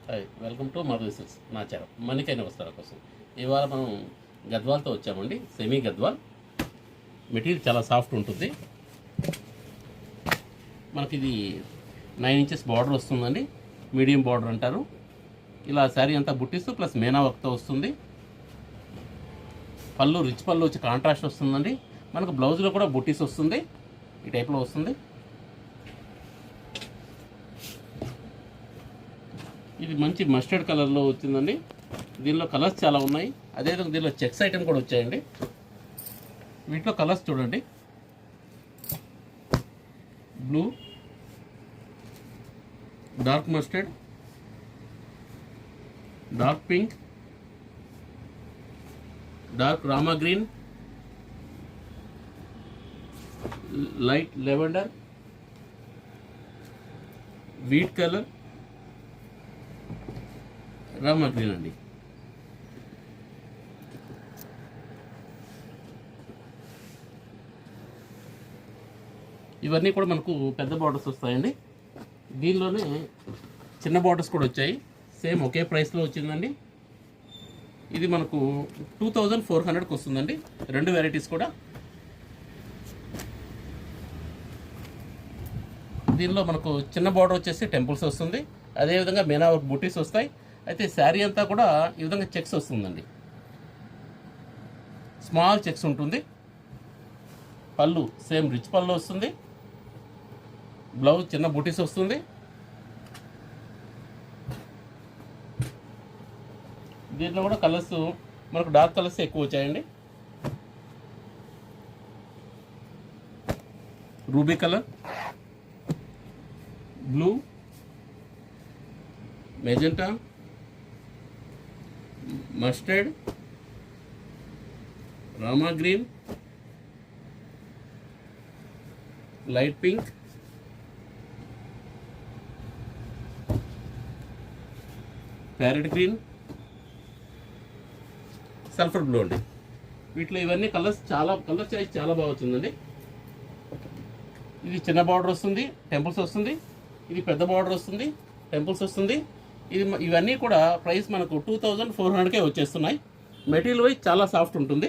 Hi, welcome to Madhu silks నా channel మణికైన వస్త్రాల కోసం. ఇవాళ మనం గద్వాల్తో వచ్చామండి. సెమీ గద్వాల్ మెటీరియల్ చాలా సాఫ్ట్ ఉంటుంది. మనకి ఇది 9 ఇంచెస్ బార్డర్ వస్తుందండి. మీడియం బార్డర్ అంటారు. ఇలా శారీ అంతా బుట్టిస్తూ ప్లస్ మేనా వర్క్తో వస్తుంది. పళ్ళు రిచ్ పళ్ళు వచ్చి కాంట్రాస్ట్ వస్తుందండి. మనకు బ్లౌజ్లో కూడా బుట్టీస్ వస్తుంది. ఈ టైప్లో వస్తుంది. ఇది మంచి మస్టర్డ్ కలర్లో వచ్చిందండి. దీనిలో కలర్స్ చాలా ఉన్నాయి. అదేవిధంగా దీనిలో చెక్స్ ఐటమ్ కూడా వచ్చాయండి. వీటిలో కలర్స్ చూడండి, blue, dark mustard, dark pink, dark Rama green, light lavender, wheat colour, Rama green అండి. ఇవన్నీ కూడా మనకు పెద్ద బార్డర్స్ వస్తాయండి. దీనిలోనే చిన్న బార్డర్స్ కూడా వచ్చాయి. సేమ్ ఒకే ప్రైస్లో వచ్చిందండి. ఇది మనకు 2400కి వస్తుందండి. రెండు వెరైటీస్ కూడా. దీనిలో మనకు చిన్న బార్డర్ వచ్చేసి టెంపుల్స్ వస్తుంది. అదేవిధంగా మేనా వర్క్ బూటీస్ వస్తాయి. అయితే శారీ అంతా కూడా ఈ విధంగా చెక్స్ వస్తుందండి. స్మాల్ చెక్స్ ఉంటుంది. పళ్ళు సేమ్ రిచ్ పళ్ళు వస్తుంది. బ్లౌజ్ చిన్న బూటీస్ వస్తుంది. దీంట్లో కూడా కలర్స్ మనకు డార్క్ కలర్స్ ఎక్కువ వచ్చాయండి. Ruby colour, blue, magenta, mustard, Rama green, light pink, parrot green, sulphur blue అండి. వీటిలో ఇవన్నీ కలర్ చాయిస్ చాలా బాగా వచ్చిందండి. ఇది చిన్న బార్డర్ వస్తుంది, టెంపుల్స్ వస్తుంది. ఇది పెద్ద బార్డర్ వస్తుంది, టెంపుల్స్ వస్తుంది. ఇవన్నీ కూడా ప్రైస్ మనకు 2400కే వచ్చేస్తున్నాయి. మెటీరియల్ వైజ్ చాలా సాఫ్ట్ ఉంటుంది.